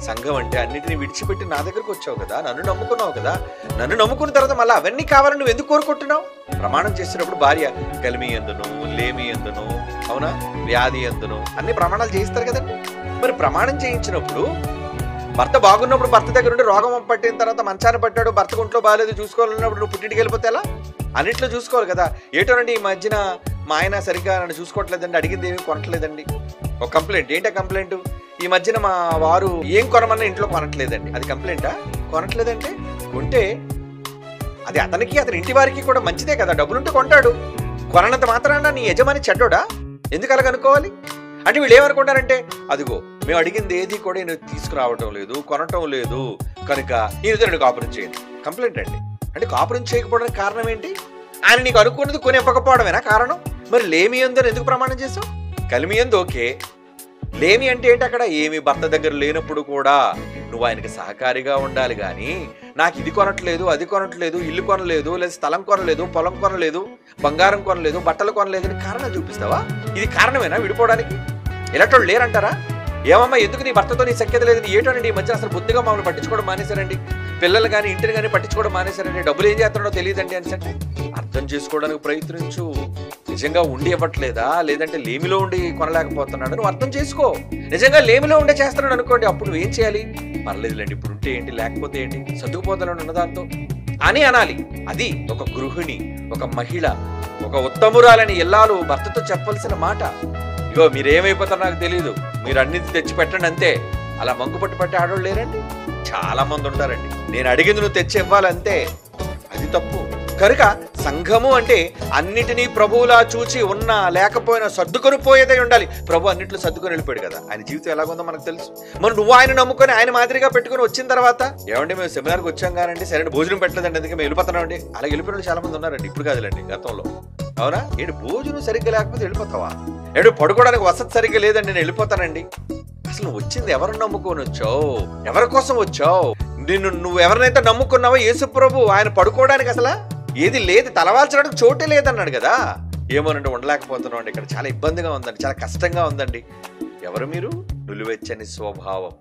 సంఘం అంటే అన్నిటిని విడిచిపెట్టి నా దగ్గరకు వచ్చావు కదా, నన్ను నమ్ముకున్నావు కదా, నన్ను నమ్ముకున్న తర్వాత మళ్ళీ అవన్నీ కావాలని నువ్వు ఎందుకు కోరుకుంటున్నావు? ప్రమాణం చేసినప్పుడు భార్య కలిమి ఎందును, లేమి ఎందును, అవునా, వ్యాధి ఎందును అన్ని ప్రమాణాలు చేయిస్తారు కదండి. మరి ప్రమాణం చేయించినప్పుడు భర్త బాగున్నప్పుడు భర్త దగ్గర ఉండి రోగం పట్టిన తర్వాత మంచాన్ని పట్టాడు, భర్తకు ఒంట్లో బాగాలేదు చూసుకోవాలన్నప్పుడు నువ్వు పుట్టింటికి వెళ్ళిపోతే ఎలా? అన్నిట్లో చూసుకోవాలి కదా. ఏటోనండి ఈ మధ్యన మా ఆయన సరిగ్గా నన్ను చూసుకోవట్లేదండి, అడిగింది ఏమీ కొనట్లేదండి. ఒక కంప్లైంట్. ఏంటా కంప్లైంట్? ఈ మధ్యన మా వారు ఏం కొనమన్నా ఇంట్లో కొనట్లేదండి. అది కంప్లైంటా? కొనట్లేదంటే కొంటే అది అతనికి అతని ఇంటి వారికి కూడా మంచిదే కదా, డబ్బులుంటే కొంటాడు. కొననంత మాత్రాన నీ యజమాని చెడ్డోడా? ఎందుకు అలాగనుకోవాలి? అంటే వీళ్ళు ఏమనుకుంటారంటే, అదిగో మేము అడిగింది ఏది కూడా నేను తీసుకురావటం లేదు, కొనటం లేదు, కనుక నేను ఇద్దరు కాపురం చేయండి. కంప్లైంట్ అండి. అంటే కాపురం చేయకపోవడానికి కారణం ఏంటి? ఆయన నీకు అనుకున్నది కొనివ్వకపోవడమేనా కారణం? మరి లేమి ఎందు ఎందుకు ప్రమాణం చేసావు? కలిమి ఎందు ఓకే, లేమి అంటే ఏంటి? అక్కడ ఏమి భర్త దగ్గర లేనప్పుడు కూడా నువ్వు ఆయనకి సహకారిగా ఉండాలి. కానీ నాకు ఇది కొనట్లేదు, అది కొనట్లేదు, ఇల్లు కొనలేదు, లేదా స్థలం కొనలేదు, పొలం కొనలేదు, బంగారం కొనలేదు, బట్టలు కొనలేదు అని కారణం చూపిస్తావా? ఇది కారణమేనా విడిపోవడానికి? ఇలాంటి లేరంటారా? ఏమమ్మా ఎందుకు నీ భర్తతో నీ సఖ్యత లేదు? ఏటోనండి ఈ మధ్య అసలు బుద్ధిగా మమ్మల్ని పట్టించుకోవడం మానేశారండి, పిల్లలు కానీ ఇంటిని కానీ పట్టించుకోవడం మానేశారండి, డబ్బులు ఏం చేస్తున్నాడో తెలియదండి అని అంటే అర్థం చేసుకోవడానికి ప్రయత్నించు. నిజంగా ఉండి ఇవ్వట్లేదా, లేదంటే లేమిలో ఉండి కొనలేకపోతున్నాడు, నువ్వు అర్థం చేసుకో. నిజంగా లేమిలో ఉండే చేస్తున్నాడు అనుకోండి, అప్పుడు నువ్వు ఏం చేయాలి? పర్లేదులేండి, ఇప్పుడు ఉంటే ఏంటి, లేకపోతే ఏంటి, సర్దుకుపోతాను ఉన్నదాంతో అని అనాలి. అది ఒక గృహిణి, ఒక మహిళ, ఒక ఉత్తమురాలని ఇల్లాలు భర్తతో చెప్పాల్సిన మాట. ఇగో మీరేమైపోతారో నాకు తెలియదు, మీరు అన్నిటి తెచ్చి పెట్టండి అంతే. అలా మంగు పట్టి ఆడోళ్ళు లేరండి, చాలా మంది ఉంటారండి. నేను అడిగింది నువ్వు తెచ్చి ఇవ్వాలంతే, అది తప్పు. కనుక సంఘము అంటే అన్నిటినీ ప్రభువులా చూచి ఉన్నా లేకపోయినా సర్దుకొని పోయేదే ఉండాలి. ప్రభు అన్నింటిలో సర్దుకొని వెళ్ళిపోయాడు కదా, ఆయన జీవితం ఎలాగుందో మనకు తెలుసు. మరి నువ్వు ఆయన నమ్ముకొని ఆయన మాదిరిగా పెట్టుకుని వచ్చిన తర్వాత ఏమంటే మేము సెమినార్కి వచ్చాం కానండి, సరైన భోజనం పెట్టలేదండి, అందుకే మేము వెళ్ళిపోతున్నామండి. అలా వెళ్ళిపోయిన చాలా మంది ఉన్నారండి, ఇప్పుడు కాదులేండి, గతంలో. అవునా? ఏంటి భోజనం సరిగ్గా లేకపోతే వెళ్ళిపోతావా? ఏంటి పడుకోవడానికి వసతి సరిగ్గా లేదండి నేను వెళ్ళిపోతానండి. అసలు నువ్వు వచ్చింది ఎవరిని నమ్ముకొని వచ్చావు? ఎవరి కోసం వచ్చావు? నువ్వు ఎవరినైతే నమ్ముకున్నావో యేసు ప్రభు, ఆయన పడుకోవడానికి అసలు ఏది లేదు, తలవాల్చడానికి చోటే లేదన్నాడు కదా. ఏమోనండి ఉండలేకపోతున్నాం అండి, ఇక్కడ చాలా ఇబ్బందిగా ఉందండి, చాలా కష్టంగా ఉందండి. ఎవరు మీరు? నులివెచ్చని స్వభావం.